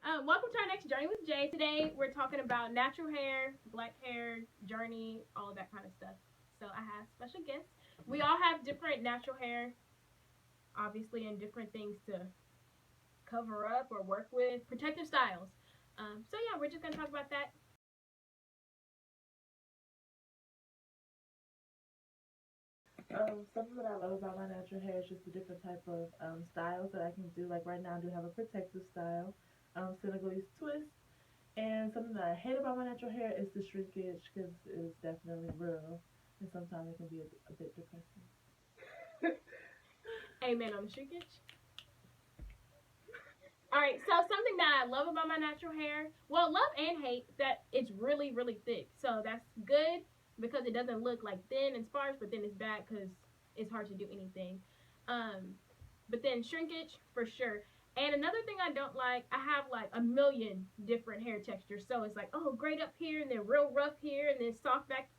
Welcome to our next Journey with Jay. Today we're talking about natural hair, black hair, journey, all of that kind of stuff. So I have special guests. We all have different natural hair, obviously, and different things to cover up or work with, protective styles. So yeah, we're just gonna talk about that. Something that I love about my natural hair is just the different type of styles that I can do. Like right now, I do have a protective style, Senegalese twist. And something that I hate about my natural hair is the shrinkage because it's definitely real, and sometimes it can be a bit depressing. Amen on the shrinkage. All right, so something that I love about my natural hair, well, love and hate, that it's really, really thick. So that's good because it doesn't look like thin and sparse, but then it's bad because it's hard to do anything. Um, but then shrinkage for sure. And another thing I don't like, I have like a million different hair textures. So it's like, oh, great up here, and then real rough here, and then soft back.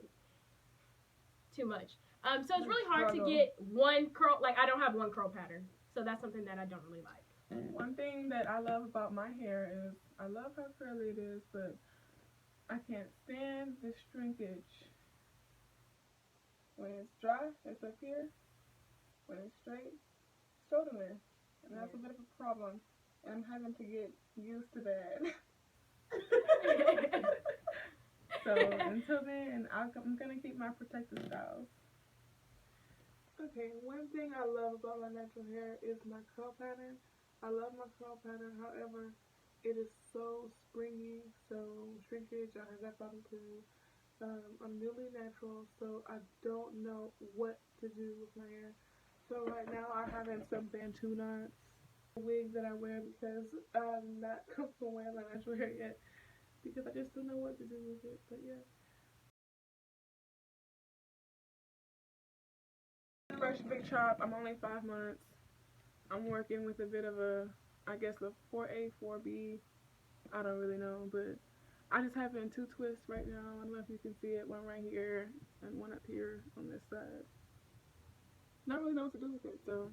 Too much. So it's really hard to get one curl. Like I don't have one curl pattern, so that's something that I don't really like. One thing that I love about my hair is I love how curly it is, but I can't stand the shrinkage. When it's dry, it's up here. When it's straight, it's shoulder there. And that's a bit of a problem. And I'm having to get used to that. So until then, I'm going to keep my protective styles. Okay, one thing I love about my natural hair is my curl pattern. I love my curl pattern, however, it is so springy, so shrinkage, I have that problem too. I'm newly natural, so I don't know what to do with my hair. So right now I'm having some Bantu knots, a wig that I wear because I'm not comfortable wearing my natural hair yet because I just don't know what to do with it, but yeah. First big chop, I'm only 5 months. I'm working with a bit of a, I guess, a 4A, 4B. I don't really know, but I just have it in 2 twists right now. I don't know if you can see it. One right here and one up here on this side. Not really know what to do with it, so.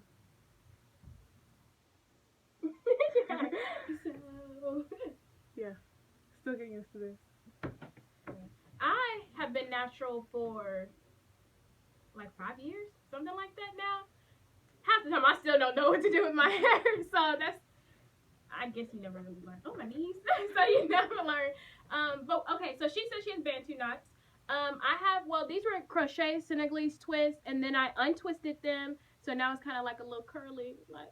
Yeah, still getting used to this. I have been natural for like 5 years, something like that now. Half the time I still don't know what to do with my hair, so that's, I guess you never really learn. Oh, my knees. So you never learn. But okay, so she said she has Bantu knots. I have, well, these were crochet Senegalese twists, and then I untwisted them, so now it's kind of like a little curly, like.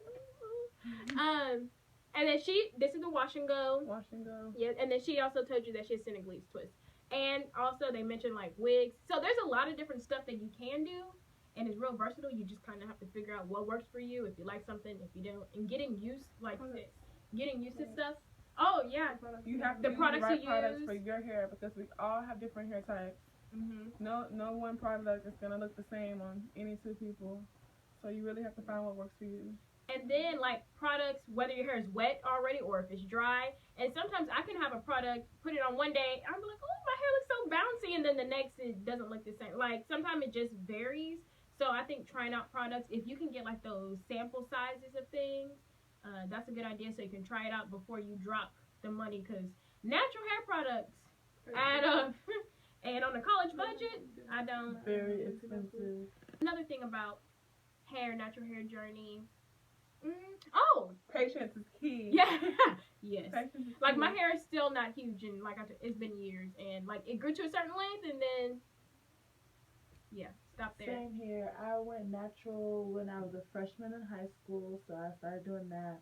And then this is the wash and go. Wash and go. Yeah, and then she also told you that she has Senegalese twist, and also they mentioned like wigs. So there's a lot of different stuff that you can do, and it's real versatile. You just kind of have to figure out what works for you. If you like something, if you don't, and getting used to stuff. Oh yeah, you have to use the right products for your hair because we all have different hair types. No one product is gonna look the same on any 2 people, so you really have to find what works for you. And then like products, whether your hair is wet already or if it's dry. And sometimes I can have a product, put it on one day, I'm like, oh, my hair looks so bouncy, and then the next it doesn't look the same. Like sometimes it just varies. So I think trying out products, if you can get like those sample sizes of things, that's a good idea. So you can try it out before you drop the money, because natural hair products add up. And on a college budget, I don't. Very expensive. Another thing about hair, natural hair journey. Oh, patience is key. Yeah, yes. Patience is like key. my hair is still not huge, and like it's been years, and like it grew to a certain length, and then yeah, stop there. Same here. I went natural when I was a freshman in high school, so I started doing that.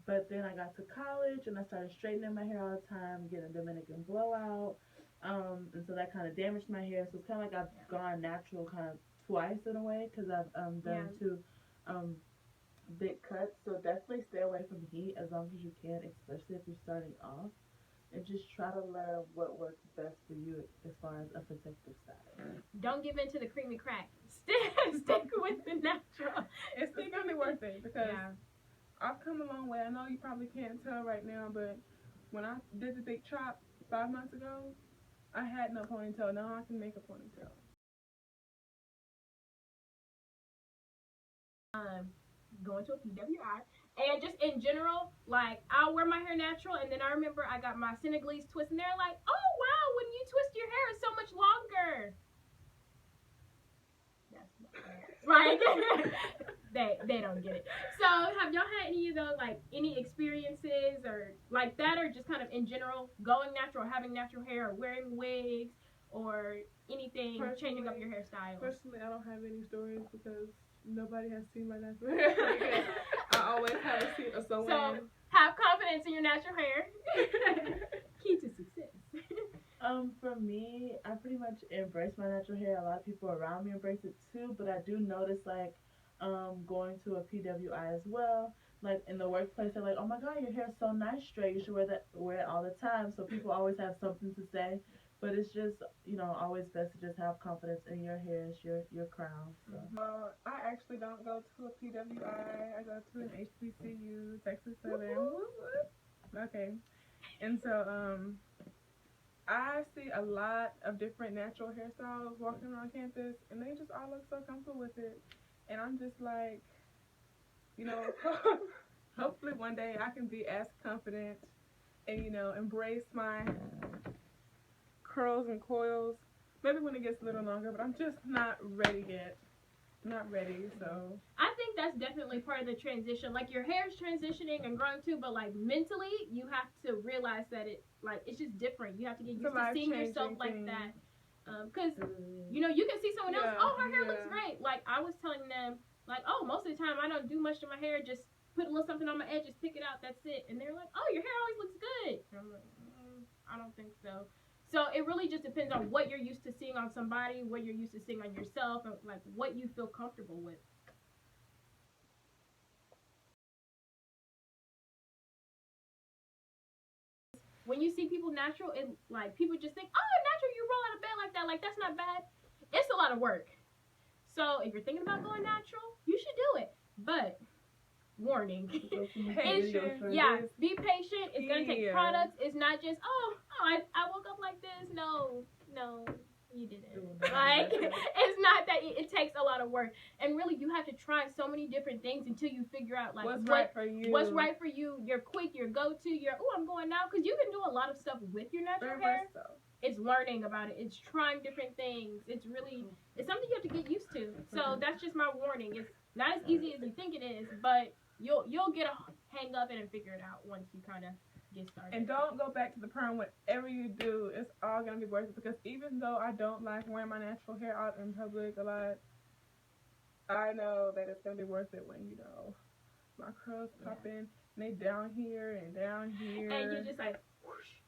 But then I got to college and I started straightening my hair all the time, getting a Dominican blowout. And so that kind of damaged my hair. So it's kind of like I've gone natural kind of twice in a way because I've done 2 big cuts. So definitely stay away from heat as long as you can, especially if you're starting off. And just try to learn what works best for you as far as a protective style. Don't give in to the creamy crack. Stick with the natural. It's still gonna be worth it because I've come a long way. I know you probably can't tell right now, but when I did the big chop 5 months ago, I had no ponytail. Now I can make a ponytail. Going to a PWI, And just in general, like I'll wear my hair natural, and then I remember I got my Senegalese twist, and they're like, "Oh wow, when you twist your hair, it's so much longer." That's not right. They don't get it. So have y'all had any of those, like any experiences or like that, or just kind of in general going natural, or having natural hair, or wearing wigs, or anything, changing up your hairstyle? Personally, I don't have any stories because nobody has seen my natural hair. I always have a sew-in. So have confidence in your natural hair. Key to success. For me, I pretty much embrace my natural hair. A lot of people around me embrace it too, but I do notice like going to a PWI as well. Like in the workplace, they're like, "Oh my God, your hair's so nice straight. You should wear it all the time." So people always have something to say, but it's just always best to just have confidence in your hair. It's your crown. So. Well, I actually don't go to a PWI. I go to an HBCU, Texas Southern. Okay, and so I see a lot of different natural hairstyles walking around campus, and they just all look so comfortable with it. And I'm just like, hopefully one day I can be as confident and, embrace my curls and coils. Maybe when it gets a little longer, but I'm just not ready yet. Not ready, so. I think that's definitely part of the transition. Like your hair's transitioning and growing too, but like mentally, you have to realize that it's just different. You have to get used to seeing yourself like that. Because you can see someone else. Oh, her hair looks great. Like I was telling them, like, oh, most of the time I don't do much to my hair. Just put a little something on my edges, pick it out. That's it. And they're like, oh, your hair always looks good. And I'm like, I don't think so. So it really just depends on what you're used to seeing on somebody, what you're used to seeing on yourself, and like what you feel comfortable with. When you see people natural, it like people just think, oh, natural, you roll out of bed like that. Like that's not bad. It's a lot of work. So if you're thinking about going natural, you should do it. But warning, be patient. It's gonna take products. It's not just I woke up like this. No, you didn't. Like it's not that. It takes a lot of work, and really you have to try so many different things until you figure out like what's right for you. What's right for you? Your quick, your go-to, your I'm going now, because you can do a lot of stuff with your natural hair. It's learning about it. It's trying different things. It's something you have to get used to. So that's just my warning. It's not as easy as you think it is, but you'll get a hang of it and figure it out once you kind of get started. And don't go back to the perm. Whatever you do, it's all gonna be worth it. Because even though I don't like wearing my natural hair out in public a lot, I know that it's gonna be worth it when my curls pop in and they down here and down here. And you're just like whoosh.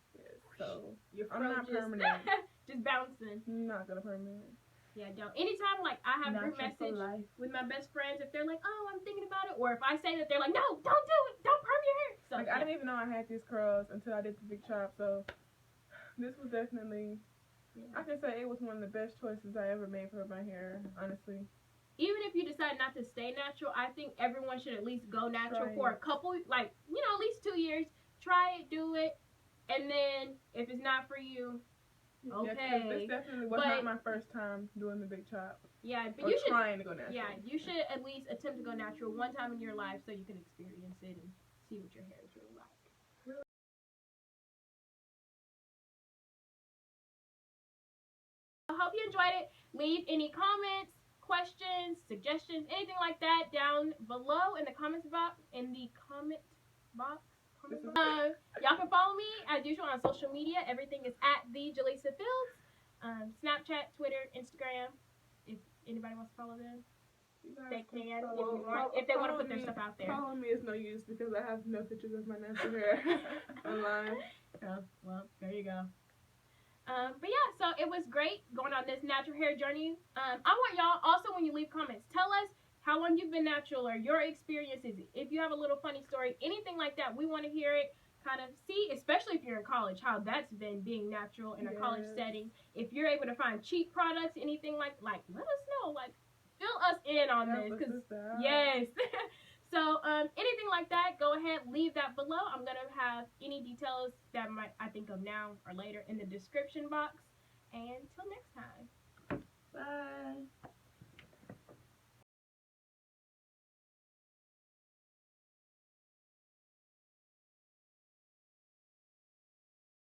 So I'm not permanent. Just bouncing. Not gonna permanent. Yeah, don't. Anytime like I have a group message with my best friends, if they're like, oh, I'm thinking about it, or if I say that, they're like, no, don't do it, don't perm your hair. So I didn't even know I had these curls until I did the big chop. So this was definitely, I can say it was one of the best choices I ever made for my hair, honestly. Even if you decide not to stay natural, I think everyone should at least go natural for a couple, like at least 2 years. Try it, do it. And then, if it's not for you, okay. Yeah, this definitely was not my first time doing the big chop. Yeah, but you should trying to go natural. Yeah, you should at least attempt to go natural one time in your life so you can experience it and see what your hair is really like. I hope you enjoyed it. Leave any comments, questions, suggestions, anything like that down below in the comments box. Y'all can follow me as usual on social media. Everything is at the Jaleesa Fields. Snapchat, Twitter, Instagram. If anybody wants to follow them, they can. If they want to put their stuff out there. Following me is no use because I have no pictures of my natural hair online. Oh, well, there you go. But yeah, so it was great going on this natural hair journey. I want y'all also, when you leave comments, tell us how long you've been natural or your experiences. If you have a little funny story, anything like that, we want to hear it. Kind of see, especially if you're in college, how that's been being natural in a college setting. If you're able to find cheap products, anything like let us know. Like, fill us in on this. Yes. So anything like that, go ahead, leave that below. I'm gonna have any details that I think of now or later in the description box. And till next time. Bye.